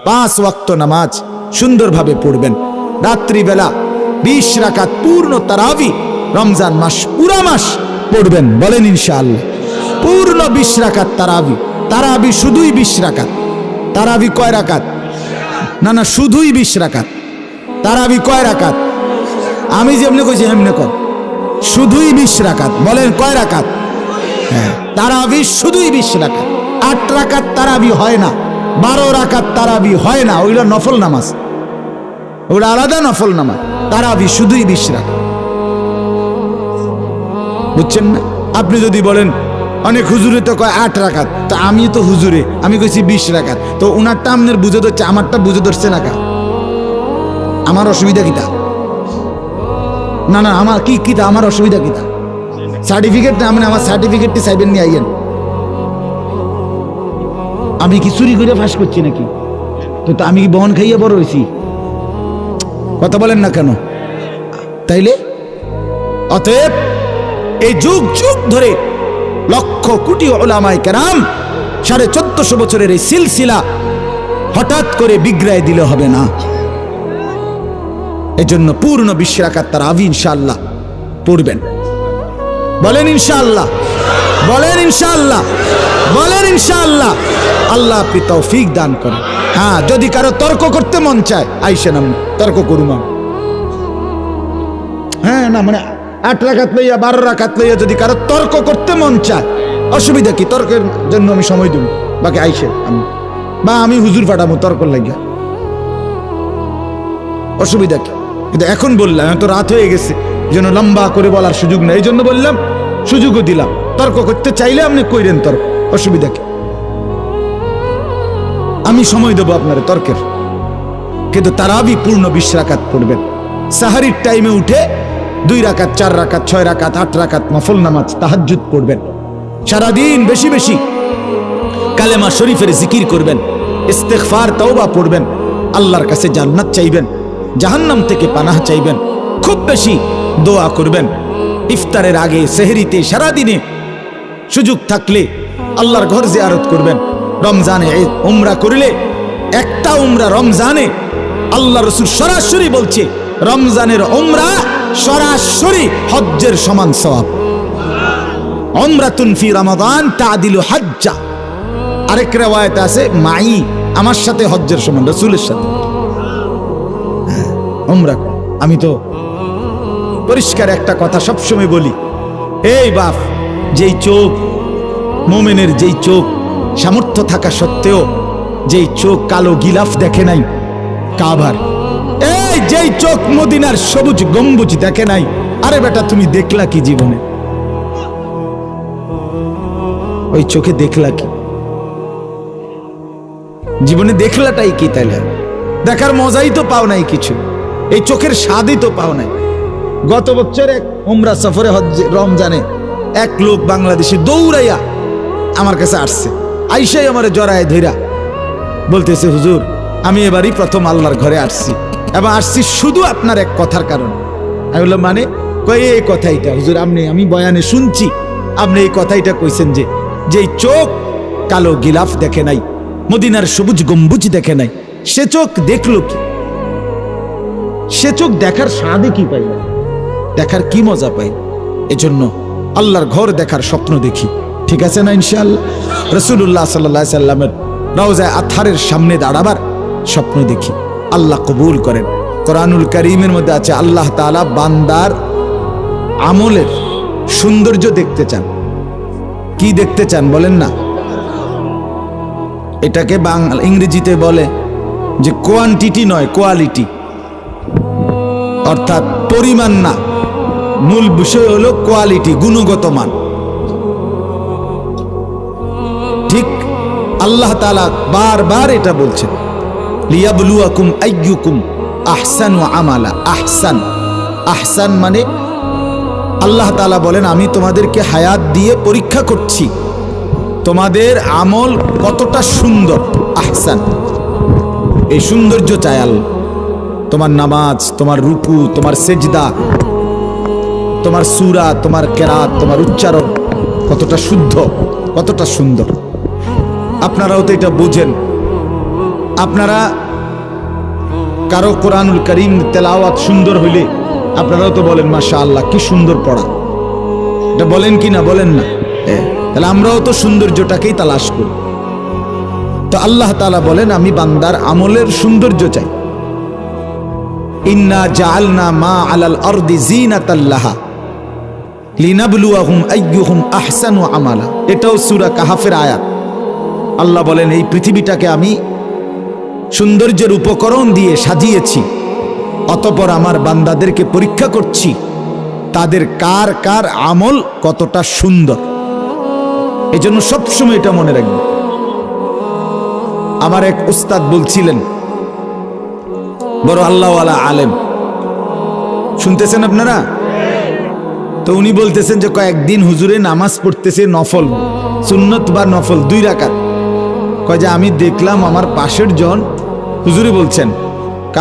5 ওয়াক্ত নামাজ সুন্দরভাবে পড়বেন। রাত্রিবেলা 20 রাকাত পূর্ণ তারাবি রমজান মাস পুরা মাস পড়বেন। বলেন ইনশাআল্লাহ। পূর্ণ 20 রাকাত তারাবি। তারাবি শুধুই 20 রাকাত। তারাবি কয় রাকাত? না শুধুই 20 রাকাত। তারাবি কয় রাকাত? আমি যেমনি কইছি এমনি কর। শুধুই 20 রাকাত। বলেন কয় রাকাত? হ্যাঁ, তারাবি শুধুই 20 রাকাত। 8 রাকাত তারাবি হয় না, 12 রাকাত তারাবি হয় না, ওইটা নফল নামাজ, ওটা আলাদা নফল নামাজ। তারাবি শুধুই 20 রাকাত। বুঝছেন না? আপনি যদি বলেন অনেক হুজুরে তো কয় 8 রাকাত, তো আমি তো হুজুরে, আমি কইছি 20 রাকাত, তো উনারটা আপনার বুঝে ধরছে, আমারটা বুঝে ধরছে না কা? আমার অসুবিধা কিটা? না আমার কি কিটা, আমার অসুবিধা কিটা? সার্টিফিকেট না, আমার সার্টিফিকেটটি চাইবেন নিয়ে আইয়েন। আমি কি চুরি করে ফাঁস করছি নাকি? তো আমি কি বহন খাইয়ে বড় হয়েছি? কথা বলেন না কেন? তাইলে অতএব এই যুগ যুগ ধরে লক্ষ কোটি উলামায়ে কেরাম 1450 বছরের এই সিলসিলা হঠাৎ করে বিগড়ায় দিলে হবে না। এজন্য পূর্ণ 20 রাকাত তারাবি ইনশাআল্লাহ পড়বেন। বলেন ইনশাআল্লাহ, বলেন ইনশাআল্লাহ, বলেন ইনশাআল্লাহ। আল্লাহ আপনি তৌফিক দান করেন। হ্যাঁ, যদি কারো তর্ক করতে মন চায় আইসেন, আমি তর্ক করুম। হ্যাঁ, না মানে 8 রাকাত লইয়া 12 রাকাত লইয়া যদি কারো তর্ক করতে মন চায়, অসুবিধা কি? তর্কের জন্য আমি সময় দেব, বাকি আইসেন, আমি হুজুর পাঠাবো তর্ক লাগিয়া, অসুবিধা কি? কিন্তু এখন বললাম, এত রাত হয়ে গেছে, যেন লম্বা করে বলার সুযোগ নেই, এই জন্য বললাম, সুযোগও দিলাম। তর্ক করতে চাইলে আপনি কইরেন তর্ক, অসুবিধা কি? আমি সময় দেবো আপনার তর্কের। কিন্তু তারাবি পূর্ণ 20 রাকাত পড়বেন। সাহারির টাইমে উঠে 2 রাকাত, 4 রাকাত, 6 রাকাত, 8 রাকাত নফল নামাজ তাহাজ্জুদ পড়বেন। সারাদিন বেশি বেশি কালেমা শরীফের জিকির করবেন, ইস্তেগফার তওবা পড়বেন, আল্লাহর কাছে জান্নাত চাইবেন, জাহান্নাম থেকে পানাহ চাইবেন, খুব বেশি দোয়া করবেন। ইফতারের আগে, সেহরিতে, সারাদিনে সুযোগ থাকলে আল্লাহর ঘর জিয়ারত করবেন। রমজানে উমরা করলে, একটা উমরা রমজানে, আল্লাহ রাসূল সরাসরি বলছে রমজানের উমরা সরাসরি হজ্জের সমান সওয়াব। উমরাতুন ফি রমাদান তাদিলু হজ্জা। আরেক riwayat আছে মাই, আমার সাথে হজ্জের সমান, রাসূলের সাথে উমরা। আমি তো পরিষ্কার একটা কথা সবসময় বলি, এই বাপ, যেই চোখ মুমিনের, যেই চোখ সামর্থ্য থাকা সত্ত্বেও যেই চোখ কালো গিলাফ দেখে নাই কাবার, এই যেই চোখ মদিনার সবুজ গম্বুজ দেখে নাই, আরে বেটা তুমি দেখলা কি জীবনে? ওই চোখে দেখলা কি জীবনে? দেখলাটাই কি? তাইলে দেখার মজাই তো পাও নাই কিছু, এই চোখের স্বাদই তো পাও নাই। গত বছর এক উমরা সফরে রমজানে এক লোক বাংলাদেশি দৌড়াইয়া আমার কাছে আসছে, আইসাই আমারে জড়ায় ধইরা বলতেছে, হুজুর আমি এবারই প্রথম আল্লাহর ঘরে আসছি, এবং আসছি শুধু আপনার এক কথার কারণে। আমি বললাম মানে? কয়ে এই কথাইটা হুজুর, আমি বয়ানে শুনছি আপনি এই কথাইটা কইছেন যে যেই চোখ কালো গিলাফ দেখে নাই, মদিনার সবুজ গম্বুজ দেখে নাই, সে চোখ দেখলো কি? সে চোখ দেখার স্বাদে কি পাই, দেখার কি মজা পাই? এজন্য আল্লাহর ঘর দেখার স্বপ্ন দেখি, ঠিক আছে না? ইনশাআল্লাহ রাসূলুল্লাহ সাল্লাল্লাহু আলাইহি সাল্লামের রওজায়ে আতহারের সামনে দাঁড়াবার স্বপ্ন দেখি, আল্লাহ কবুল করেন। কোরআনুল কারীমের মধ্যে আছে আল্লাহ তাআলা বান্দার আমলের সৌন্দর্য দেখতে চান। কি দেখতে চান বলেন না? এটাকে ইংরেজিতে বলে যে কোয়ান্টিটি নয়, কোয়ালিটি, অর্থাৎ পরিমাণ না, মূল বিষয় হলো কোয়ালিটি, গুণগত মান। ঠিক আল্লাহ তাআলা বারবার এটা বলছেন, লিয়াবলুয়াকুম আইয়ুকুম আহসানু আমালা। আহসান, আহসান মানে আল্লাহ তাআলা বলেন আমি তোমাদেরকে হায়াত দিয়ে পরীক্ষা করছি, তোমাদের আমল কতটা সুন্দর। আহসান, এই সৌন্দর্য চাই আল্লাহ। তোমার নামাজ, তোমার রুকু, তোমার সেজদা, তোমার সূরা, তোমার কেরাত, তোমার উচ্চারণ কতটা শুদ্ধ, কতটা সুন্দর। আপনারাও তো এটা বুঝেন, আপনারা কারো কোরআনুল করিম তেলাওয়াত সুন্দর হইলে আপনারাও তো বলেন মাশাআল্লাহ কি সুন্দর পড়া, এটা বলেন কি না? বলেন না? তাহলে আমরাও তো সৌন্দর্যটাকেই তালাশ করি। তো আল্লাহ তাআলা বলেন আমি বান্দার আমলের সৌন্দর্য চাই। ইন্না জাআলনা মা আলাল আরদি যিনাতাল লাহা লিনাবলুয়াহুম আইয়ুহুম আহসানু আমালা। এটাও সূরা কাহাফের আয়াত। আল্লাহ বলেন এই পৃথিবীটাকে আমি সৌন্দর্যের উপকরণ দিয়ে সাজিয়েছি, অতঃপর আমার বান্দাদেরকে পরীক্ষা করছি তাদের কার কার আমল কতটা সুন্দর। এজন্য সবসময় এটা মনে রাখবেন। আমার এক উস্তাদ বলছিলেন, বড় আল্লাহওয়ালা আলেম, শুনতেছেন আপনারা? তো উনি বলতেছেন যে কয়েকদিন হুজুরে নামাজ পড়তেছে নফল, সুন্নত বা নফল 2 রাকাত। কয় যে আমি দেখলাম আমার পাশের জন, হুজুরে বলছেন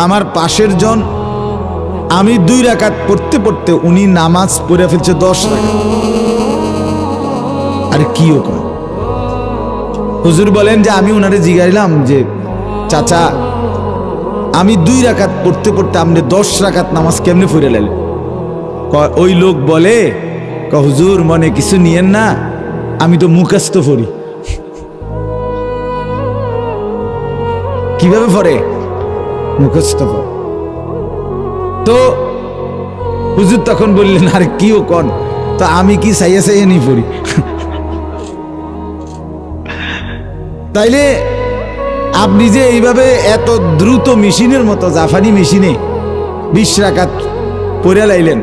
আমার পাশের জন, আমি 2 রাকাত পড়তে পড়তে উনি নামাজ পড়ে ফেলছে 10 রাকাত। আরে কিও কয়? হুজুর বলেন যে আমি উনারে জিজ্ঞাসলাম যে চাচা আমি 2 রাকাত পড়তে পড়তে আপনি 10 রাকাত নামাজ কেমনে পড়ে লাইলেন? ওই লোক বলে হুজুর মনে কিছু নিয়েন না, আমি তো মুখস্থ পড়ি। কিভাবে পড়ে? মুখস্থ পড়ে। তো হুজুর তখন বললেন আরে কিও কন, তো আমি কি সাইয়া সাইয়া নি পড়ি? তাইলে আপনি যে এইভাবে এত দ্রুত মেশিনের মতো জাপানি মেশিনে 20 রাকাত পড়ে লাইলেন,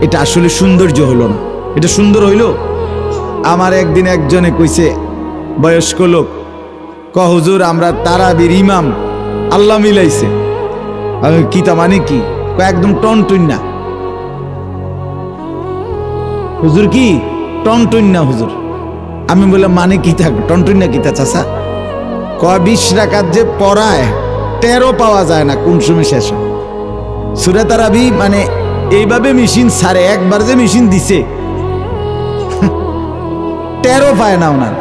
এটা আসলে সৌন্দর্য হলো না। এটা সুন্দর হইল? আমার একদিন একজনে কইছে, বয়স্ক লোক, হুজুর আমরা তারাবির ইমাম, আল্লাহ মিলাইছে। আমি কি তা মানে কি? একদম টনটুন না হুজুর, কি টনটুন না হুজুর? আমি বললাম মানে কি থাক টনটুন না কি তা চাচা? 20 রাকাত যে পড়ায় 13 পাওয়া যায় না কোন সময় শেষ হয়। সূরা তারাবি মানে এইভাবে মেশিন ছাড়ে, একবার যে মেশিন দিছে 13 পায় না ওনার।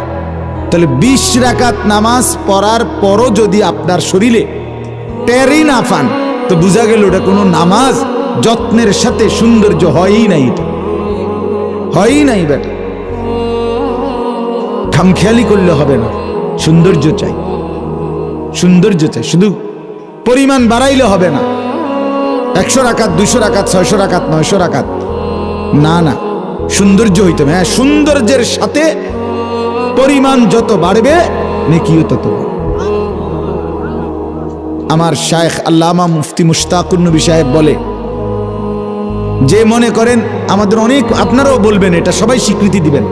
তাহলে 20 রাকাত নামাজ পড়ার পরও যদি আপনার শরীরে 13ই না পান, তো বোঝা গেল ওটা কোনো নামাজ যত্নের সাথে সৌন্দর্য হয়ই নাই, এটা হয়ই নাই। বেটা খামখেয়ালি করলে হবে না, সৌন্দর্য চাই, সৌন্দর্য চাই। শুধু পরিমাণ বাড়াইলে হবে না, 100 রাকাত 200 রাকাত 600 রাকাত 900 রাকাত না, না, সৌন্দর্য হইতে হবে। হ্যাঁ, সৌন্দর্যের সাথে পরিমাণ যত বাড়বে নেকিও তত। আমার শায়েখ আল্লামা মুফতি মুশতাকুর নবী সাহেব বলে যে মনে করেন আমাদের অনেক, আপনারাও বলবেন এটা, সবাই স্বীকৃতি দিবেন,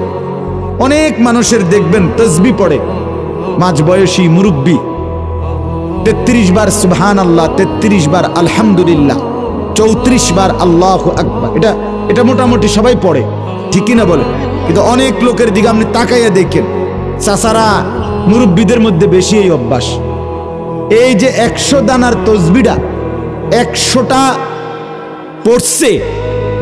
অনেক মানুষের দেখবেন তাসবিহ পড়ে, মাঝ বয়সী মুরব্বী 33 বার সুবহানাল্লাহ, 33 বার আলহামদুলিল্লাহ, 34 বার আল্লাহু আকবার। এটা মোটামুটি সবাই পড়ে, ঠিক কিনা বলে? কিন্তু অনেক লোকের দিকে আপনি তাকাইয়া দেখেন, চাচারা মুরব্বীদের মধ্যে বেশি এই অভ্যাস। এই যে 100 দানার তসবিহটা 100টা পড়ছে,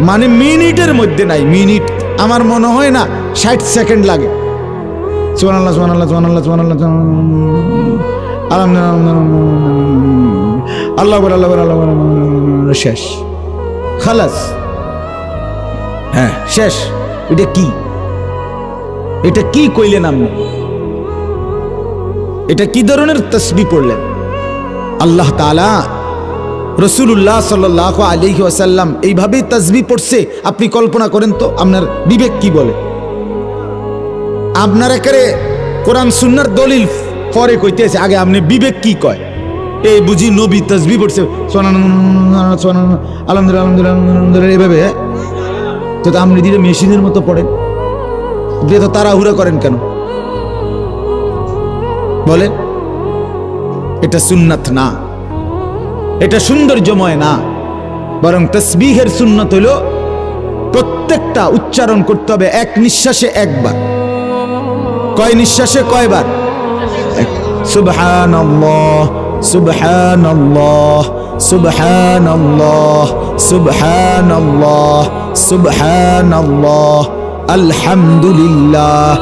মানে মিনিটের মধ্যে নাই, মিনিট আমার মনে হয় না 60 সেকেন্ড লাগে। সুবহানাল্লাহ সুবহানাল্লাহ সুবহানাল্লাহ সুবহানাল্লাহ আলহামদুলিল্লাহ আল্লাহু আকবার আল্লাহু আকবার, শেষ, খালাস। হ্যাঁ শেষ। এটা কি? এটা কি কইলেন আপনি? এটা কি ধরনের তাসবিহ পড়লেন? আল্লাহ তাআলা রাসূলুল্লাহ সাল্লাল্লাহু আলাইহি ওয়াসাল্লাম এইভাবেই তাসবিহ পড়ছে। আপনি কল্পনা করেন তো, আপনার বিবেক কি বলে? আপনার একেবারে কোরআন সুন্নাহর দলিল পরে কইতেছে, আগে আপনি বিবেক কি কয়? এই বুঝি নবী তাসবিহ পড়ছে আলহামদুলিল্লাহ আলহামদুলিল্লাহ এইভাবে, তো আপনি দিলে মেশিনের মতো পড়েন, দিয়ে তো তাড়াহুড়া করেন কেন বলেন? এটা সুন্নাত না, এটা সৌন্দর্যময় না, বরং তাসবিহের সুন্নাত হলো প্রত্যেকটা উচ্চারণ করতে হবে এক নিঃশ্বাসে একবার। কয় নিঃশ্বাসে কয়বার? সুবহানাল্লাহ সুবহানাল্লাহ সুবহানাল্লাহ সুবহানাল্লাহ সুবহানাল্লাহ আলহামদুলিল্লাহ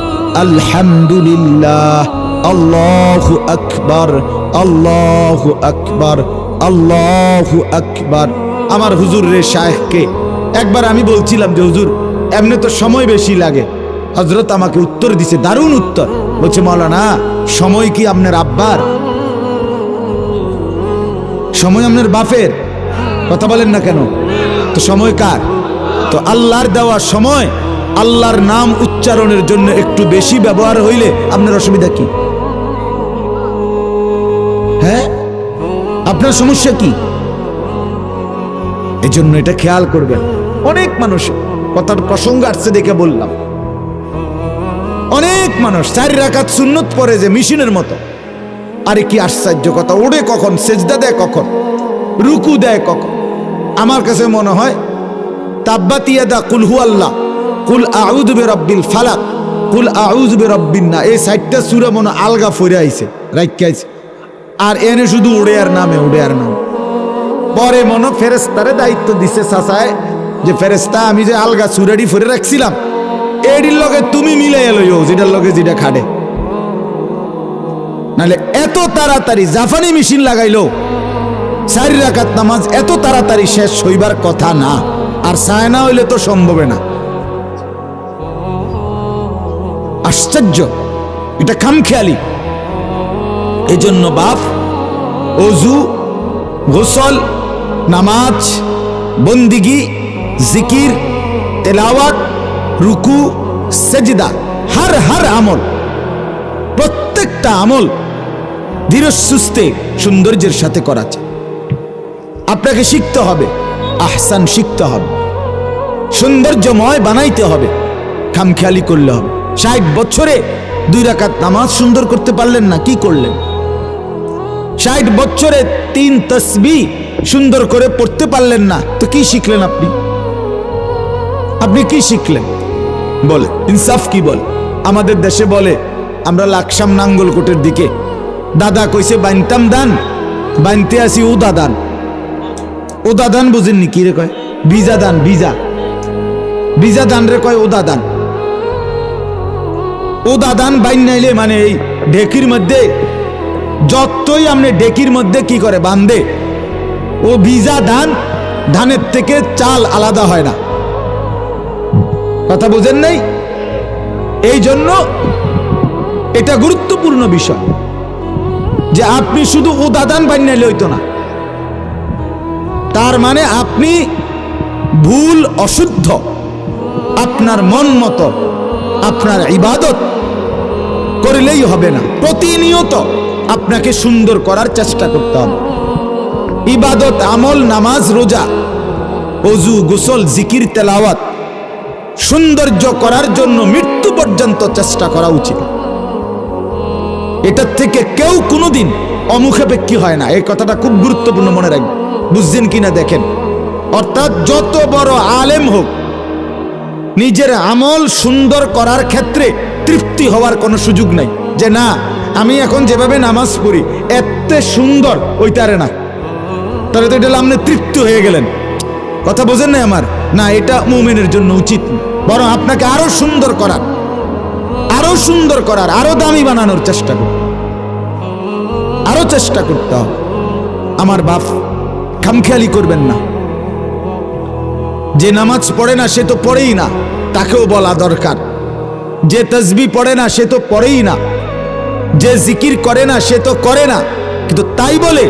আলহামদুলিল্লাহ আল্লাহু আকবার, আল্লাহু আকবার, আল্লাহু আকবার। আমার হুজুর রে শায়েখকে একবার আমি বলছিলাম যে হুজুর এমনি তো সময় বেশি লাগে। হযরত আমাকে উত্তর দিছে, দারুণ উত্তর। বলছে মাওলানা সময় কি আপনার আব্বার? সময় আপনার বাপের? কথা বলেন না কেন? তো সময় কার? তো আল্লাহর দেওয়া সময় আল্লাহর নাম উচ্চারণের জন্য একটু বেশি ব্যবহার হইলে আপনার অসুবিধা কি? হ্যাঁ, আপনার সমস্যা কি? এই জন্য এটা খেয়াল করবেন। অনেক মানুষ, কথার প্রসঙ্গ আসছে দেখে বললাম, অনেক মানুষ 4 রাকাত সুন্নত পড়ে যে মেশিনের মতো। আরে কি আশ্চর্য কথা! ওড়ে কখন, সেজদা দেয় কখন, রুকু দেয় কখন। আমার কাছে মনে হয় তাব্বাত ইয়াদা কুল হু আল্লাহ, কুল আউযু বিরাব্বিল ফালাক, কুল আউযু বিরাব্বিন নাস, এই 4টা সূরা মনে আলগা ফইরা আইছে, রাইখা আইছে। আর এনে শুধু উড়ে আর নামে, উড়ে আর নামে। পরে মনে ফেরেশতারে দায়িত্ব দিছে চাচায় যে ফেরেশতা আমি যে আলগা সূরাটি ফইরা রাখছিলাম এডির লগে তুমি মিলাইয়া লইও, যেটার লগে যেটা খাড়ে। নাহলে এত তাড়াতাড়ি জাপানি মেশিন লাগাইলো 4 রাকাত নামাজ এত তাড়াতাড়ি শেষ হইবার কথা না। আর চায় না হইলে তো সম্ভব না। আশ্চর্য, এটা খামখেয়ালি। এই জন্য বাপ ওযু, গোসল, নামাজ, বন্দিগি, জিকির, তেলাওয়াত, রুকু, সেজদা, হর আমল, প্রত্যেকটা আমল ধীরে সুস্থে সৌন্দর্যের সাথে করা চাই। আপনাকে শিখতে হবে, আহসান শিখতে হবে, সৌন্দর্যময় বানাইতে হবে, খামখেয়ালি করলে হবে। 60 বছরে 2 রাকাত নামাজ সুন্দর করতে পারলেন না, কি করলেন? 60 বছরে 3 তাসবিহ সুন্দর করে পড়তে পারলেন না, তো কি শিখলেন আপনি? আপনি কি শিখলেন বলে? ইনসাফ কি বলে? আমাদের দেশে বলে, আমরা লাকসাম নাঙ্গলকোটের দিকে, দাদা কইছে বাইনতাম দান, বাইনতে আসি উদা দান। উদা দান বুঝেননি? কি রে কয়? ভিজা দান, ভিজা, ভিজা দান রে কয় উদা দান। উদা দান বাইন নাইলে মানে এই ঢেকির মধ্যে যতই আপনি ঢেকির মধ্যে কি করে বান্ধে, ও ভিজা ধান, ধানের থেকে চাল আলাদা হয় না। কথা বুঝেন নাই? এই জন্য এটা গুরুত্বপূর্ণ বিষয় যে আপনি শুধু উদাদান বানাইলে হইতো না। তার মানে আপনি ভুল, অশুদ্ধ, আপনার মন মতো আপনার ইবাদত করলেই হবে না। প্রতিনিয়ত আপনাকে সুন্দর করার চেষ্টা করতে হবে। ইবাদত, আমল, নামাজ, রোজা, ওযু, গোসল, জিকির, তেলাওয়াত সৌন্দর্য করার জন্য মৃত্যু পর্যন্ত চেষ্টা করা উচিত। এটার থেকে কেউ কোনোদিন অমুখাপেক্ষী হয় না। এই কথাটা খুব গুরুত্বপূর্ণ, মনে রাখবেন। বুঝছেন কিনা দেখেন। অর্থাৎ যত বড় আলেম হোক, নিজের আমল সুন্দর করার ক্ষেত্রে তৃপ্তি হওয়ার কোনো সুযোগ নাই যে না আমি এখন যেভাবে নামাজ পড়ি এত সুন্দর ওইটারে না, তাহলে তো এটা আপনি তৃপ্তি হয়ে গেলেন। কথা বোঝেন না আমার? না, এটা মুমিনের জন্য উচিত। বরং আপনাকে আরো সুন্দর করার, আরো সুন্দর করার, আরো দামি বানানোর চেষ্টা করুন, আরো চেষ্টা করতে হবে। আমার বাপ, খামখেয়ালি করবেন না। যে নামাজ পড়ে না সে তো পড়েই না, তাকেও বলা দরকার। যে তাসবিহ পড়ে না সে তো পড়েই না, যে জিকির করে না সে তো করে না। কিন্তু তাই বলে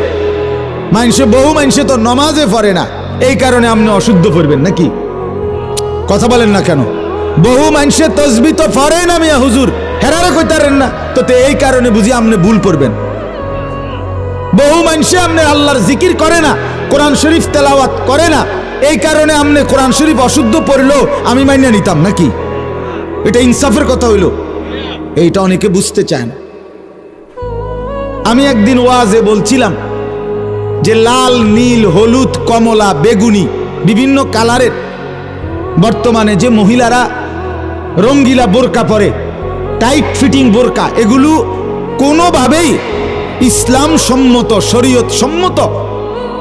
বহু মানুষে তো নামাজে পড়ে না, এই কারণে আপনি অশুদ্ধ পড়বেন নাকি? কথা বলেন না কেন? বহু মানুষে তাসবিহ তো পড়ে না মিয়া হুজুর, হেরারে কইতারেন না, তো এই কারণে বুঝি আপনি ভুল পড়বেন। বহু মানুষে আপনি আল্লাহর জিকির করে না, কোরআন শরীফ তেলাওয়াত করে না, এই কারণে আপনি কোরআন শরীফ অশুদ্ধ পড়লেও আমি মাইনা নিতাম নাকি? এটা ইনসাফের কথা হইল? এইটা অনেকে বুঝতে চায় না। আমি একদিন ওয়াজে বলছিলাম যে লাল, নীল, হলুদ, কমলা, বেগুনি বিভিন্ন কালারের বর্তমানে যে মহিলারা রঙ্গিলা বোরকা পরে, টাইট ফিটিং বোরকা, এগুলো কোনোভাবেই ইসলাম সম্মত, শরীয়ত সম্মত,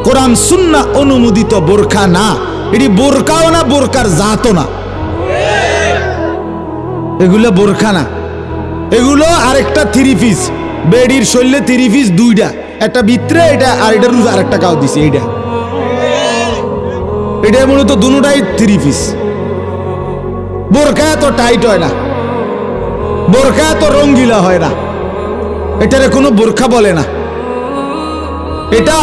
কোরআন সুন্নাহ অনুমোদিত বোরকা না। এটি বোরকাও না, বোরকার জাতও না, এগুলো বোরকা না, এগুলো আরেকটা 3 পিস। বেডির শরীরে 3 পিস দুইটা, একটা ভিতরে এটা আর এটা রুজ আর একটা গাও দিছে। এটা মূলত দুটাই 3 পিস। বোরকা তো টাইট হয় না, বোরকা তো রঙ্গিলা হয় না, এটারে কোনো বোরকা বলে না। এটা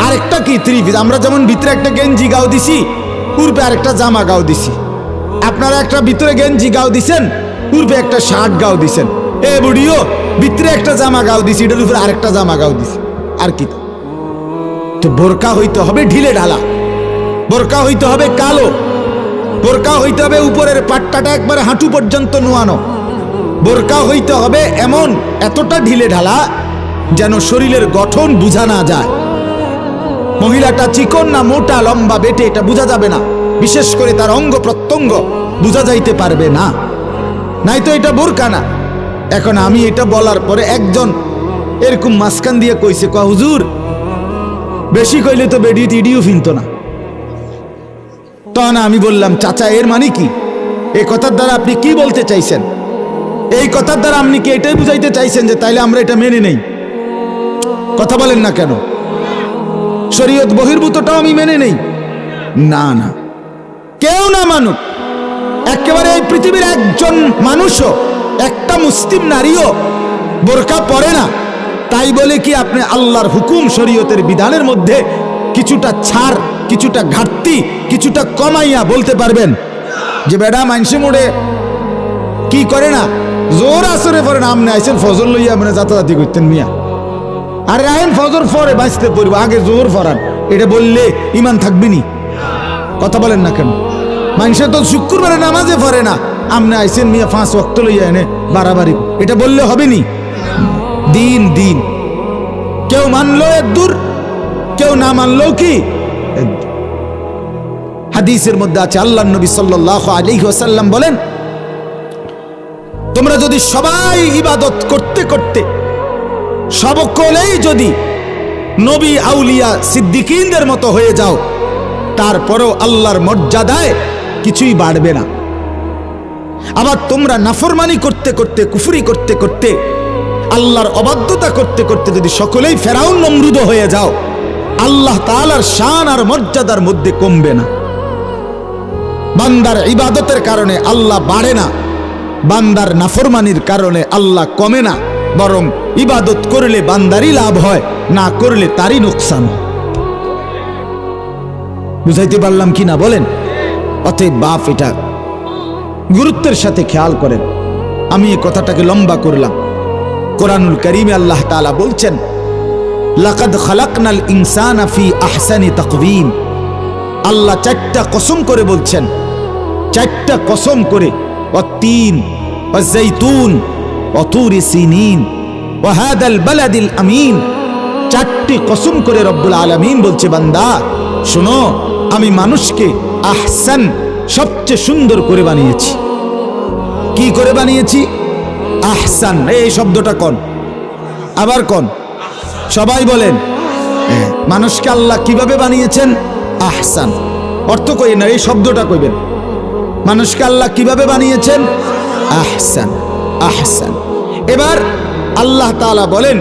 আরেকটা কি 3 পিস। আমরা যেমন ভিতরে একটা গেঞ্জি গাও দিছি, পূর্বে আরেকটা জামা গাও দিছি। আপনারা একটা ভিতরে গেঞ্জি গাও দিছেন, পূর্বে একটা শার্ট গাও দিছেন। এ বুড়িও ভিতরে একটা জামা গাও দিছি, এটার উপরে আরেকটা জামা গাও দিছি। আর কি তো বোরকা হইতে হবে ঢিলে ঢালা, বোরকা হইতে হবে কালো, বোরকা হইতে হবে উপরের পাট্টাটা একবারে হাঁটু পর্যন্ত নোয়ানো, বোরকা হইতে হবে এমন এতটা ঢিলে ঢালা যেন শরীরের গঠন বোঝা না যায়। মহিলাটা চিকন না মোটা লম্বা বেটে এটা বোঝা যাবে না, বিশেষ করে তার অঙ্গ প্রত্যঙ্গ বোঝা যাইতে পারবে না, নাই তো এটা বোরকা না। এখন আমি এটা বলার পরে একজন এরকম মাঝখান দিয়ে কইছে, কয় হুজুর বেশি কইলে তো বেডি টিডিও ফিনত না। তখন আমি বললাম, চাচা এর মানে কি? এই কথার দ্বারা আপনি কি বলতে চাইছেন? এই কথার দ্বারা আপনি কি এটাই বুঝাইতে চাইছেন যে তাইলে আমরা এটা মেনে নেই? কথা বলেন না কেন? শরীয়ত বহির্ভূতটাও আমি মেনে নেই? না না, কেউ না মানুক, একেবারে এই পৃথিবীর একজন মানুষও, একটা মুসলিম নারীও বোরকা পরে না, তাই বলে কি আপনি আল্লাহর হুকুম শরীয়তের বিধানের মধ্যে কিছুটা ছাড়, কিছুটা ঘাটতি, কিছুটা কমাইয়া বলতে পারবেন যে বেডা মানসে মোড়ে কি করে না, জোর আসরে পরে না, আপনি আইসেন ফজর লইয়া মানে যাতায়াতি করতেন মিয়া, আরে আইন ফজর পরে বাঁচতে পড়বো, আগে জোর ফরান, এটা বললে ইমান থাকবি নি? কথা বলেন না কেন? মানুষের তো শুক্রবারে নামাজে পড়ে না, আপনি আইসেন মিয়া 5 ওয়াক্ত লইয়া এনে বাড়াবাড়ি, এটা বললে হবে নি? দিন দিন, কেউ মানলো এর দূর, কেউ না মানলো কি। হাদিসের মধ্যে আছে, আল্লাহর নবী সাল্লাল্লাহু আলাইহি ওয়াসাল্লাম বলেন, তোমরা যদি সবাই ইবাদত করতে করতে সকলেই যদি নবী আউলিয়া সিদ্দিকিনদের মতো হয়ে যাও, তারপরেও আল্লাহর মর্যাদায় কিছুই বাড়বে না। আবার তোমরা নাফরমানি করতে করতে, কুফরি করতে করতে, আল্লাহর অবাধ্যতা করতে করতে যদি সকলেই ফেরাউন নমরুদ হয়ে যাও, আল্লাহ তাআলার শান আর মর্যাদার মধ্যে কমবে না। বান্দার ইবাদতের কারণে আল্লাহ বাড়ে না, বান্দার নাফরমানির কারণে আল্লাহ কমে না, বরং ইবাদত করলে বান্দারই লাভ হয়, না করলে তারই নোকসান। বুঝাইতে পারলাম কি না বলেন? অতএব বাপ এটা গুরুত্বের সাথে খেয়াল করেন। আমি এই কথাটাকে লম্বা করলাম। কোরআনুল কারীমে আল্লাহ তাআলা বলছেন, লাকাদ খালাকনাল ইনসানা ফি আহসানি তাকওয়িম। আল্লাহ 4টা কসম করে বলছেন, 4টা কসম করে, ওয়াত-তিন ওয়াজ-জাইতুন ওয়া তুরি সিনিন ওয়া হাদাল বালাদিল আমিন। 4টি কসম করে রব্বুল আলামিন বলছে, বান্দা শোনো, আমি মানুষকে আহসান, সবচেয়ে সুন্দর করে বানিয়েছি। কি করে বানিয়েছি? আহসান। এই শব্দটা কোন? আবার কোন? সবাই বলেন। মানুষকে আল্লাহ কিভাবে বানিয়েছেন? আহসান। অর্থ কই না, এই শব্দটা কইবেন। মানুষকে আল্লাহ কিভাবে বানিয়েছেন? আহসান, আহসান। এবার আল্লাহ তাআলা বলেন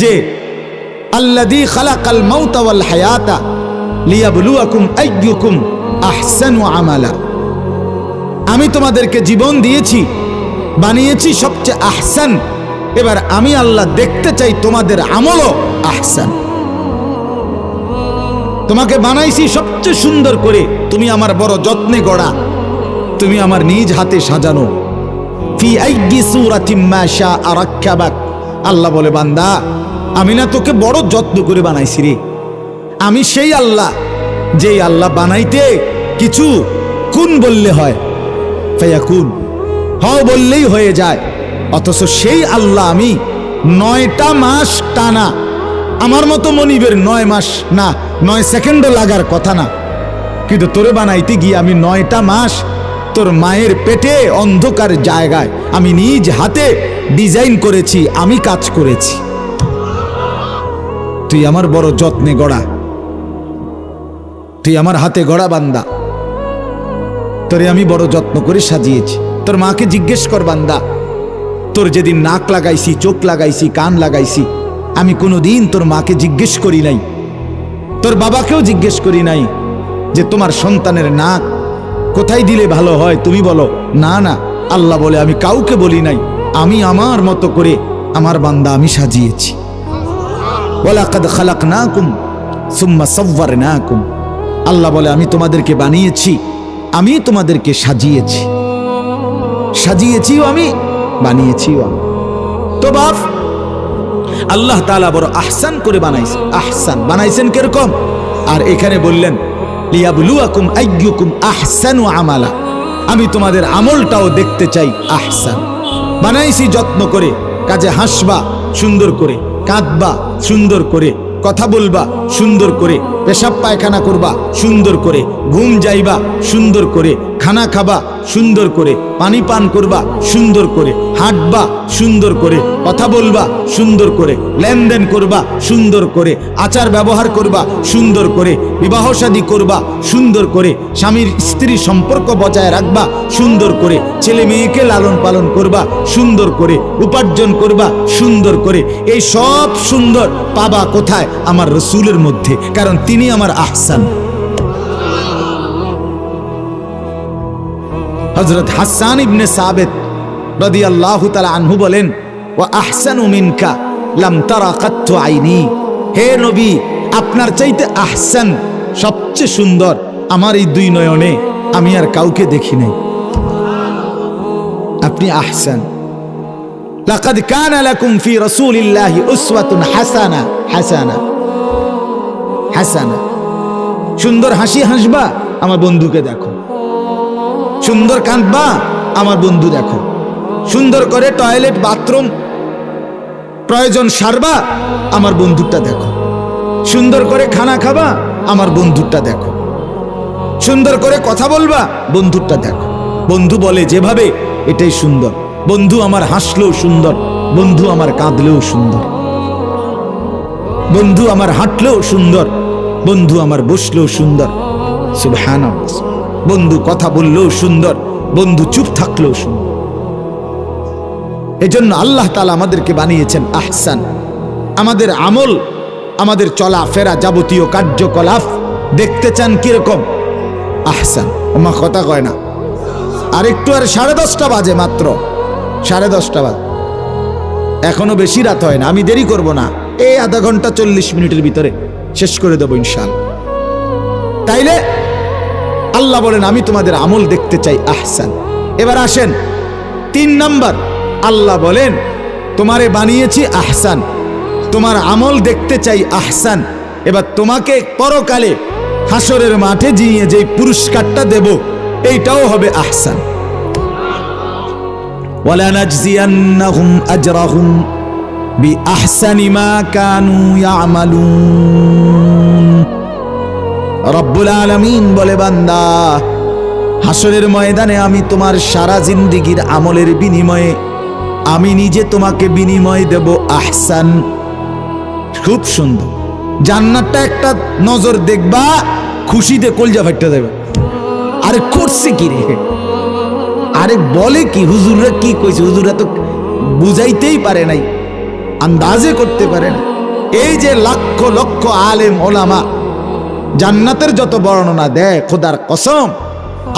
যে আল্লাযী খালাকাল মাউতা ওয়াল হায়াতা লিয়াবলুয়াকুম আইয়ুকুম আহসানু আমালা। আমি তোমাদেরকে জীবন দিয়েছি, বানিয়েছি সবচেয়ে আহসান। এবার আমি আল্লাহ দেখতে চাই তোমাদের আমলও আহসান। তোমাকে বানাইছি সবচেয়ে সুন্দর করে, তুমি আমার বড় যত্নে গড়া, তুমি আমার নিজ হাতে সাজানো। ফি আইয়ি সূরাতিম মা শাআ রাক্কাবাক। আল্লাহ বলে, বান্দা আমি না তোকে বড় যত্ন করে বানাইছি রে। আমি সেই আল্লাহ, যেই আল্লাহ বানাইতে কিছু কুন বললে হয়, ফায়াকুন, হও বললেই হয়ে যায়। অথচ সেই আল্লাহ আমি 9টা মাস টানা, আমার মতো মনিবের 9 মাস না, 9 সেকেন্ডও লাগার কথা না, কিন্তু তোরে বানাইতে গিয়ে আমি 9টা মাস তোর মায়ের পেটে অন্ধকার জায়গায় আমি নিজ হাতে ডিজাইন করেছি, আমি কাজ করেছি। তুই আমার বড় যত্নে গড়া, তুই আমার হাতে গড়া বান্দা, তোরে আমি বড় যত্ন করে সাজিয়েছি। তোর মাকে জিজ্ঞেস কর বান্দা, তোর যেদিন নাক লাগাইছি, চোখ লাগাইছি, কান লাগাইছি, আমি কোনোদিন তোর মাকে জিজ্ঞেস করি নাই, তোর বাবাকেও জিজ্ঞেস করি নাই যে তোমার সন্তানের নাক কোথায় দিলে ভালো হয়, তুমি বলো। না না, আল্লাহ বলে আমি কাউকে বলি নাই, আমি আমার মতো করে আমার বান্দা আমি সাজিয়েছি। ওয়ালাকাদ খালাকনাকুম সুম্মা সাওয়ারনাকুম, আল্লাহ বলে আমি তোমাদেরকে বানিয়েছি, আমি তোমাদেরকে সাজিয়েছি, সাজিয়েছিও আমি, বানিয়েছিও আমি। তো বাপ আল্লাহ তাআলা বড় আহসান করে বানাইছেন। আহসান বানাইছেন কিরকম? আর এখানে বললেন লিয়াবলুয়াকুম আইয়ুকুম আহসানু আমালা, আমি তোমাদের আমলটাও দেখতে চাই আহসান। বানাইছি যত্ন করে, কাজে হাসবা সুন্দর করে, কাঁদবা সুন্দর করে, কথা বলবা সুন্দর করে, পেশাব পায়খানা করবা সুন্দর করে, ঘুম যাইবা সুন্দর করে, খানা খাবা সুন্দর করে, পানি পান করবা সুন্দর করে, হাঁটবা সুন্দর করে, কথা বলবা সুন্দর করে, লেনদেন করবা সুন্দর করে, আচার ব্যবহার করবা সুন্দর করে, বিবাহ শাদী করবা সুন্দর করে, স্বামীর স্ত্রী সম্পর্ক বজায় রাখবা সুন্দর করে, ছেলে মেয়েকে লালন পালন করবা সুন্দর করে, উপার্জন করবা সুন্দর করে। এই সব সুন্দর পাবা কোথায়? আমার রসুলের মধ্যে, কারণ তিনি আমার আহসান। হযরত হাসান ইবনে সাবিত রাদিয়াল্লাহু তাআলা আনহু বলেন, ওয়া আহসানু মিনকা লাম তারা কাত্তু আইনি, হে নবী আপনার চাইতে আহসান, সবচেয়ে সুন্দর আমার এই দুই নয়নে আমি আর কাউকে দেখি নাই। আপনি আহসান। লাকাদ কানা লাকুম ফি রাসূলিল্লাহি উসওয়াতুন হাসানা, হাসানা হাসানা। সুন্দর হাসি হাসবা, আমার বন্ধুকে দেখো। সুন্দর কাঁদবা, আমার বন্ধু দেখো। সুন্দর করে টয়লেট বাথরুম প্রয়োজন সারবা, আমার বন্ধুটা দেখো। সুন্দর করে খানা খাবা, আমার বন্ধুটা দেখো। সুন্দর করে কথা বলবা, বন্ধুটা দেখো। বন্ধু বলে যেভাবে, এটাই সুন্দর। বন্ধু আমার হাসলেও সুন্দর, বন্ধু আমার কাঁদলেও সুন্দর, বন্ধু আমার হাঁটলেও সুন্দর, বন্ধু আমার বসলেও সুন্দর। সুবহানাল্লাহ। বন্ধু কথা বললেও সুন্দর, বন্ধু চুপ থাকলেও সুন্দর। এজন্য আল্লাহ তাআলা আমাদেরকে বানিয়েছেন আহসান। আমাদের আমল, আমাদের চলাফেরা, যাবতীয় কার্যকলাপ দেখতে চান কিরকম? আহসান। ওমা কথা কয় না। আর একটু, আর 10:30 বাজে, মাত্র 10:30 বাজে, এখনো বেশি রাত হয় না। আমি দেরি করব না, এই আধা ঘন্টা 40 মিনিটের ভিতরে শেষ করে দেবো ইনশাআল্লাহ। তাইলে আল্লাহ বলেন আমি তোমাদের আমল দেখতে চাই আহসান। এবার আসেন 3 নাম্বার, আল্লাহ বলেন তোমারে বানিয়েছি আহসান, তোমার আমল দেখতে চাই আহসান। এবার তোমাকে পরকালে হাসরের মাঠে গিয়ে যে পুরস্কারটা দেব, এইটাও হবে আহসান। ওয়ালা নাজজিয়ান্নাহুম আজরাহুম বিআহসানি মা কানু ইয়ামালুন। রব্বুল আলামিন বলে, বান্দা হাসরের ময়দানে আমি তোমার সারা জিন্দেগীর আমলের বিনিময়ে আমি নিজে তোমাকে বিনিময় দেব আহসান। খুব সুন্দর। জান্নাতটা একটা নজর দেখবা, খুশিতে কলজা ফাটতে দেবে। আরে করছে কি রে, আরে বলে কি, হুজুররা কি কইছে, হুজুররা তো বুঝাইতেই পারে নাই, আন্দাজে করতে পারে না। এই যে লক্ষ লক্ষ আলেম ওলামা জান্নাতের যত বর্ণনা দেয়, খোদার কসম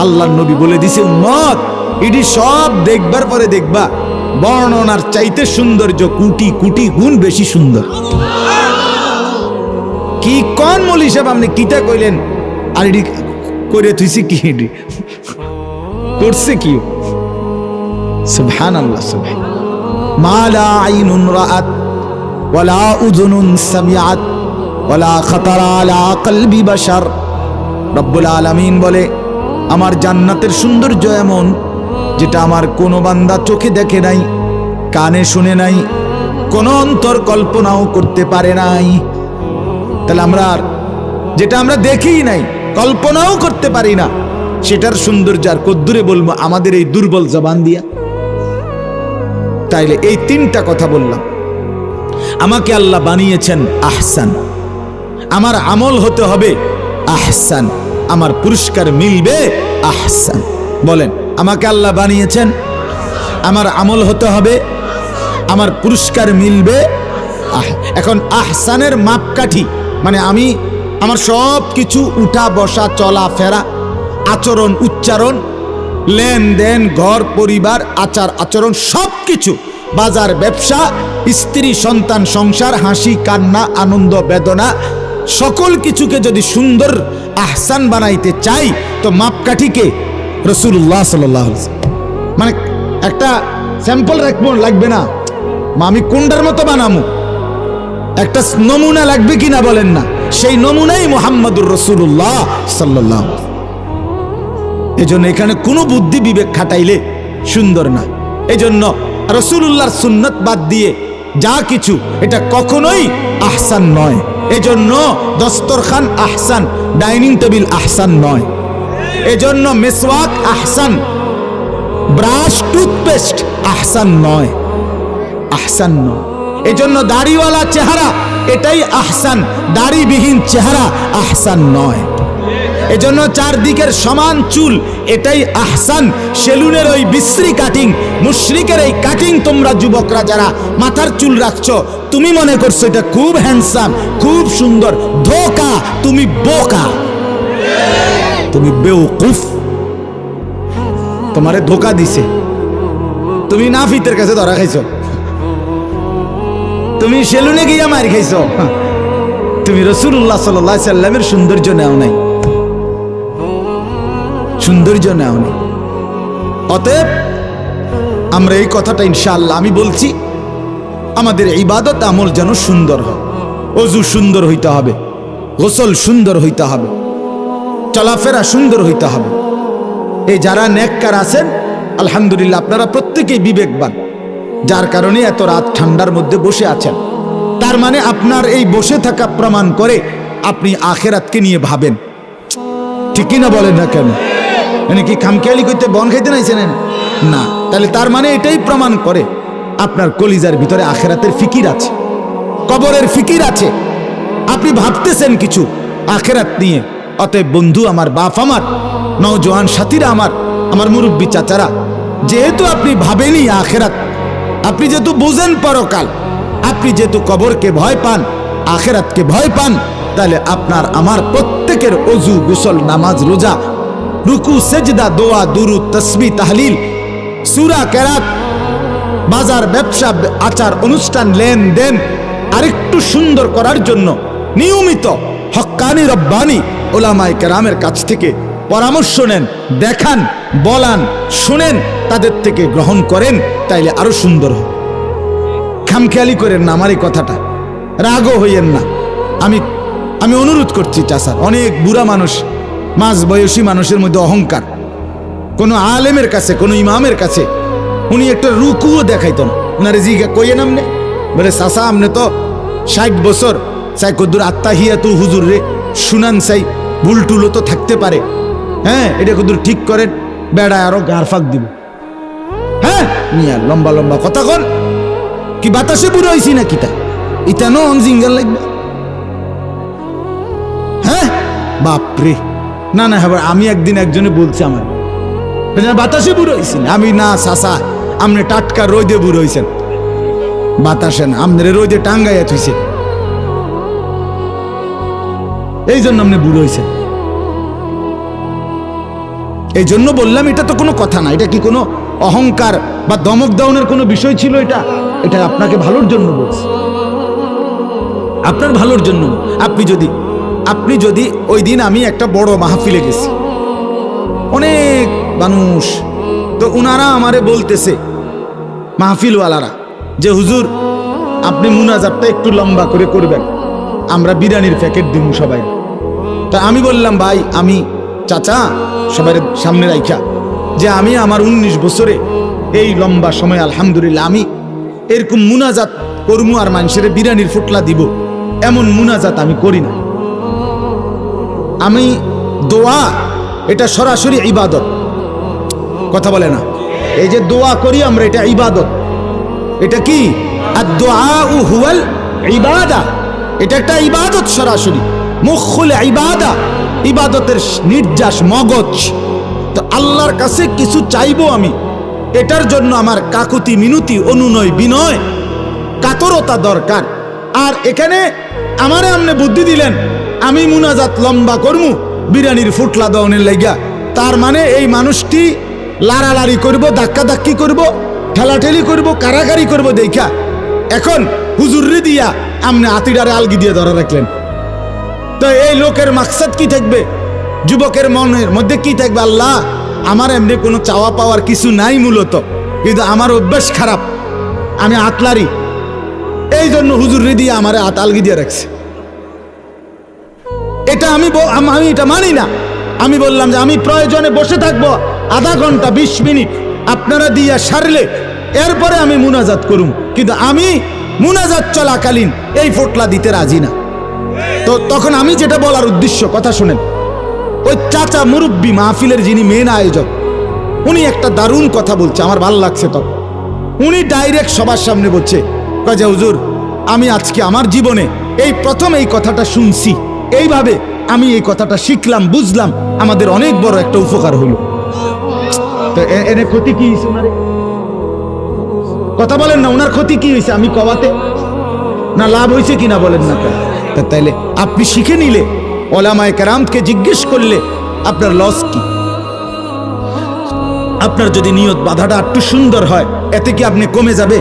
আল্লাহর নবী বলে দিছে, উম্মত এটি সব দেখবার পরে দেখবা বর্ণনার চাইতে সৌন্দর্য কোটি কোটি গুণ বেশি সুন্দর। কি কোন মৌলী সাহেব আপনি কিটা কইলেন? আর এটি করে তুইছি কি, এটি করছে কি? সুবহানাল্লাহ। সুবহান মা লা আইনুন রাআত ওয়ালা উযুনুন সামিআত ওয়ালা খাতারা আলা কলবি বাশার। রব্বুল আলামিন বলে, আমার জান্নাতের সৌন্দর্য এমন যেটা আমার কোনো বান্দা চোখে দেখে নাই, কানে শুনে নাই, কোন অন্তর কল্পনাও করতে পারে নাই। তাহলে আমরা যেটা আমরা দেখি নাই, কল্পনাও করতে পারি না, সেটার সৌন্দর্য আর কদ্দুরে বলবো আমাদের এই দুর্বল জবান দিয়া? তাইলে এই 3টা কথা বললাম। আমাকে আল্লাহ বানিয়েছেন আহসান, আমার আমল হতে হবে আহসান, আমার পুরস্কার মিলবে আহসান। বলেন, আমাকে আল্লাহ বানিয়েছেন, আমার আমল হতে হবে আমার পুরস্কার মিলবে। এখন আহসানের মাপকাঠি মানে আমি আমার সব কিছু উঠা বসা চলা ফেরা আচরণ উচ্চারণ লেনদেন ঘর পরিবার আচার আচরণ সব কিছু বাজার ব্যবসা স্ত্রী সন্তান সংসার হাসি কান্না আনন্দ বেদনা সকল কিছুকে যদি সুন্দর আহসান বানাইতে চাই তো মাপকাঠিকে রাসূলুল্লাহ সাল্লাল্লাহু আলাইহি ওয়াসাল্লাম মানে একটা স্যাম্পল রাখবো লাগবে না আমি কোনটার মতো বানামু একটা নমুনা লাগবে কিনা বলেন না সেই নমুনাই মুহাম্মদুর রাসূলুল্লাহ সাল্লাল্লাহু আলাইহি ওয়াসাল্লাম। এজন্য এখানে কোনো বুদ্ধি বিবেক খাটাইলে সুন্দর না। এজন্য রাসূলুল্লাহর সুন্নাত বাদ দিয়ে যা কিছু এটা কখনোই আহসান নয়। এজন্য দস্তরখান আহসান ডাইনিং টেবিল আহসান নয়। এজন্য মেসওয়াক আহসান ব্রাশ টুথপেস্ট আহসান নয়, আহসান নয়। এজন্য দাড়িওয়ালা চেহারা এটাই আহসান, দাড়িবিহীন চেহারা আহসান নয়। এজন্য চারদিকের সমান চুল এটাই আহসান, সেলুনের ওই বিশ্রী কাটিং মুশরিকের এই কাটিং তোমরা যুবকরা যারা মাথার চুল রাখছো তুমি মনে করছো এটা খুব হ্যান্ডসাম খুব সুন্দর, ধোকা, তুমি বোকা, তুমি বেওকুফ, তোমারে ধোকা দিছে। তুমি নাফিতের কাছে ধরা খাইছো, তুমি সেলুনে গিয়া মার খাইছো, তুমি রাসূলুল্লাহ সাল্লাল্লাহু আলাইহি সাল্লামের সৌন্দর্য নেও নাই, সৌন্দর্য নেও নাই। অতএব আমরা এই কথাটা ইনশাআল্লাহ আমি বলছি আমাদের ইবাদত আমল যেন সুন্দর হয়। ওযু সুন্দর হইতে হবে, গোসল সুন্দর হইতে হবে, চলাফেরা সুন্দর হইতে হবে। এই যারা নেককার আছেন আলহামদুলিল্লাহ আপনারা প্রত্যেকেই বিবেকবান, যার কারণে এত রাত ঠান্ডার মধ্যে বসে আছেন। তার মানে আপনার এই বসে থাকা প্রমাণ করে আপনি আখিরাতকে নিয়ে ভাবেন, ঠিক না বলেন না কেন? মানে কি খামখেয়ালি করতে বন খাইতে নাইছেন না? তাহলে তার মানে এটাই প্রমাণ করে আপনার কলিজার ভিতরে আখিরাতের ফিকির আছে, কবরের ফিকির আছে, আপনি ভাবতেছেন কিছু আখিরাত নিয়ে। অতএব বন্ধু আমার, বাপ আমার, নওজোয়ান সাথীরা আমার মুরব্বী চাচারা, যেহেতু আপনি ভাবেনই আখিরাত, আপনি যেহেতু বোঝেন পরকাল, আপনি যেহেতু কবরকে ভয় পান আখিরাতকে ভয় পান, তাহলে আপনার আমার প্রত্যেকের ওযু গোসল নামাজ রোজা রুকু সেজদা দোয়া দুরুদ তাসবিহ তাহলিল সূরা কেরাত বাজার ব্যবসা আচার অনুষ্ঠান লেনদেন আরেকটু সুন্দর করার জন্য নিয়মিত হক্কানি রব্বানি উলামায়ে কেরামের কাছ থেকে পরামর্শ নেন, দেখান, বলান, শুনেন, তাদের থেকে গ্রহণ করেন, তাইলে আরো সুন্দর হবে। খামখেয়ালি করেন না আমার এই কথাটা, রাগও হইয়েন না। আমি অনুরোধ করছি চাচা, অনেক বুড়া মানুষ, মাঝ বয়সী মানুষের মধ্যে অহংকার। কোনো আলেমের কাছে কোনো ইমামের কাছে উনি একটা রুকুও দেখাইত না, উনারে জিজ্ঞা কইয়ে নামনে বলে চাচা আমনে তো 60 বছর চাই কদ্দুর আত্মাহিয়াতু হুজুর রে শুনান, চাই ভুল টুলো তো থাকতে পারে, হ্যাঁ এটা কদ্দুর ঠিক করেন, বেড়ায় আরো গার ফাঁক দিব। হ্যাঁ মিয়া লম্বা লম্বা কথা কন, কি বাতাসে বুড়ো হয়েছি না কিটা ইটানো অনজিঙ্গাল লাগবে? হ্যাঁ বাপরে, না না হ্যাঁ আমি একদিন একজনে বলছি আমার বাতাসে বুড়ো হয়েছি না, আমি না চাচা আপনি টাটকা রোদে বুড়ো হয়েছেন, বাতাসে না আপনার রোদে টাঙ্গাইয়া থইছে, এই জন্য আপনি বুড়ো হয়েছেন। এই জন্য বললাম এটা তো কোনো কথা না, এটা কি কোনো অহংকার বা দমক দাউনের কোনো বিষয় ছিল? এটা আপনাকে ভালোর জন্য বলছি, আপনার ভালোর জন্য। আপনি যদি ওই দিন আমি একটা বড় মাহফিলে গেছি, অনেক মানুষ, তো উনারা আমারে বলতেছে মাহফিলওয়ালারা যে হুজুর আপনি মুনাজাতটা একটু লম্বা করে করবেন, আমরা বিরিয়ানির প্যাকেট দিব সবাই। তা আমি বললাম ভাই, আমি চাচা সবার সামনে রাইখা যে আমি আমার 19 বছরে এই লম্বা সময় আলহামদুলিল্লাহ আমি এরকম মুনাজাত করমু আর মানুষের বিরিয়ানির ফুটলা দিব এমন মুনাজাত আমি করি না। আমি দোয়া এটা সরাসরি ইবাদত, কথা বলে না, এই যে দোয়া করি আমরা এটা ইবাদত। এটা কি আদ-দুআউ হুয়াল ইবাদা, এটা একটা ইবাদত সরাসরি, মুখুল ইবাদা, ইবাদতের নির্যাস মগজ। তো আল্লাহর কাছে কিছু চাইবো আমি, এটার জন্য আমার কাকুতি মিনতি অনুনয় বিনয় কাতরতা দরকার। আর এখানে আমারে আমনে বুদ্ধি দিলেন আমি মুনাজাত লম্বা করমু বিরিয়ানির ফুটলা দওনের লাইগা, তার মানে এই মানুষটি লাড়ালাড়ি করব, ধাক্কা ধাক্কি করব, ঠেলাঠেলি করব, কারাকারি করব দেখা এখন হুজুররে দিয়া আমনে আতিডারে আলগি দিয়ে ধরা রাখলেন। তো এই লোকের মাকসাদ কি থাকবে, যুবকের মনের মধ্যে কি থাকবে? আল্লাহ আমার এমনি কোনো চাওয়া পাওয়ার কিছু নাই মূলত, কিন্তু আমার অভ্যাস খারাপ, আমি আতলারি, এই জন্য হুজুররে দিয়ে আমারে আলগি দিয়ে রাখছে। এটা আমি এটা মানি না। আমি বললাম যে আমি প্রয়োজনে বসে থাকবো আধা ঘন্টা 20 মিনিট আপনারা দিয়া সারলে এরপরে আমি মুনাজাত করুম, কিন্তু আমি মুনাজাত চলাকালীন এই ফোটলা দিতে রাজি না। তো তখন আমি যেটা বলার উদ্দেশ্য, কথা শুনেন, ওই চাচা মুরব্বী মাহফিলের যিনি মেন আয়োজক উনি একটা দারুণ কথা বলছে, আমার ভালো লাগছে। তো উনি ডাইরেক্ট সবার সামনে বলছে যে হুজুর আমি আজকে আমার জীবনে এই প্রথম এই কথাটা শুনছি, এইভাবে আমি এই কথাটা শিখলাম, বুঝলাম, আমাদের অনেক বড় একটা উপকার হলো। তো এনে ক্ষতি কি হয়েছে ওনারে? কথা বলেন না, ওনার ক্ষতি কি হয়েছে আমি কওয়াতে? না লাভ হয়েছে কিনা বলেন না কেন? তাইলে আপনি শিখে নিলে, ওলামায়ে কেরামকে জিজ্ঞেস করলে আপনার লস কি? আপনার যদি নিয়ত বাধাটা একটু সুন্দর হয় এতে কি আপনি কমে যাবে?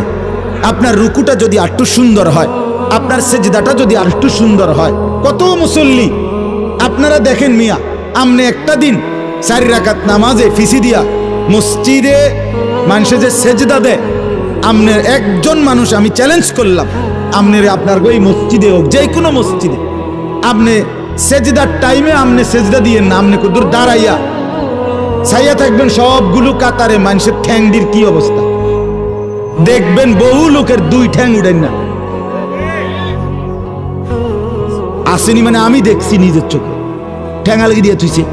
আপনার রুকুটা যদি একটু সুন্দর হয়, আপনার সেজদাটা যদি আরেকটু সুন্দর হয়, কত মুসল্লি আপনারা দেখেন মিয়া, আমনে একটা দিন 4 রাকাত নামাজে ফিসি দিয়া মসজিদে মানুষে যে সেজদা দেয়, আমনে একজন মানুষ আমি চ্যালেঞ্জ করলাম, আমনের আপনার ওই মসজিদে হোক যে কোনো মসজিদে আপনি সেজদার টাইমে আপনি সেজদা দিয়ে না, আপনি কদূর দাঁড়াইয়া ছাইয়া থাকবেন সবগুলো কাতারে, মানুষের ঠ্যাংডির কি অবস্থা দেখবেন, বহু লোকের 2 ঠ্যাং উঠেন না আসেনি, মানে আমি দেখছি নিজের চোখে ঠ্যাঙালগি দিয়ে থুইছে।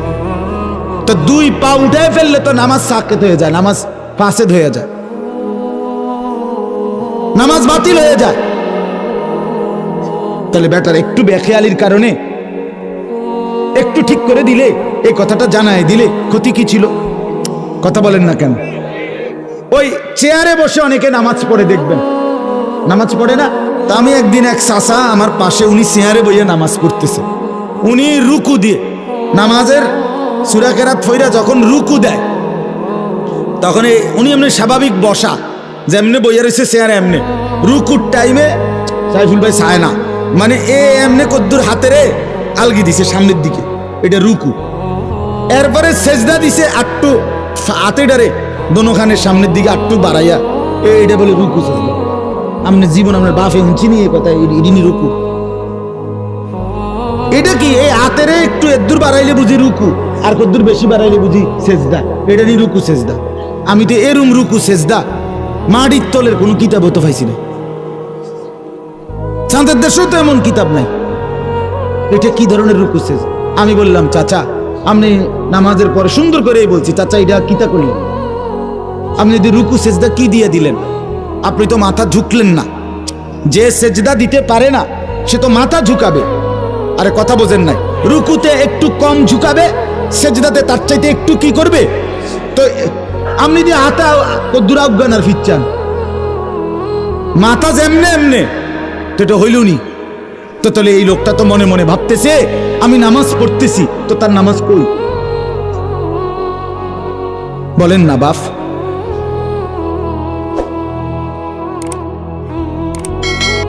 তো 2 পা উঠায় ফেললে তো নামাজ সাকেত হয়ে যায়, নামাজ ফাসেদ হয়ে যায়, নামাজ বাতিল হয়ে যায়। তাহলে বেটার একটু বেখেয়ালির কারণে একটু ঠিক করে দিলে, এই কথাটা জানায় দিলে ক্ষতি কি ছিল? কথা বলেন না কেন? ওই চেয়ারে বসে অনেকে নামাজ পড়ে দেখবেন, নামাজ পড়ে না। তা আমি একদিন এক চাচা আমার পাশে, উনি চেয়ারে বইয়ে নামাজ পড়তেছে, উনি রুকু দিয়ে নামাজের সূরা কেরাত ফইরা যখন রুকু দেয় তখন উনি এমনি স্বাভাবিক বসা, যেমনি বইয়া রয়েছে চেয়ারে এমনি রুকুর টাইমে সাইফুল ভাই চায় না, মানে এমনি কদ্দুর হাতেরে আলগি দিছে সামনের দিকে, এটা রুকু। এরপরে সেজদা দিছে আটটু হাতেডারে দোনোখানের সামনের দিকে আটটু বাড়াইয়া, এটা বলে রুকু সেজদা। আপনি জীবন আপনার বাফে হুঁচিনি এই কথা, ইডিনি রুকু। এটা কি এই হাতেরে একটু এদ্দুর বাড়াইলে বুঝি রুকু, আর কদ্দুর বেশি বাড়াইলে বুঝি সেজদা, এটা নি রুকু সেজদা। আমি তো এরম রুকু সেজদা মাটির তলের কোনো কিতাব হতে পাইছি না, চাঁদের দেশেও তো এমন কিতাব নাই। এটা কি ধরনের রুকু সেজ? আমি বললাম চাচা আপনি নামাজের পরে সুন্দর করেই বলছি, চাচা এটা কিতা করলেন? আপনি যদি রুকু সেজদা কি দিয়ে দিলেন? আপনি তো মাথা ঝুঁকলেন না। যে সেজদা দিতে পারে না সে তো মাথা ঝুঁকাবে। আরে কথা বোঝেন নাই, রুকুতে একটু কম ঝুঁকাবে, সেজদাতে তার চাইতে একটু কি করবে। তো আপনি যে হাতা কদ্দুর আফগান আর ফিরচান, মাথা যেমনে এমনে, তো এটা হইল নি। তো তাহলে এই লোকটা তো মনে মনে ভাবতেছে আমি নামাজ পড়তেছি, তো তার নামাজ কই? বলেন না বাপ।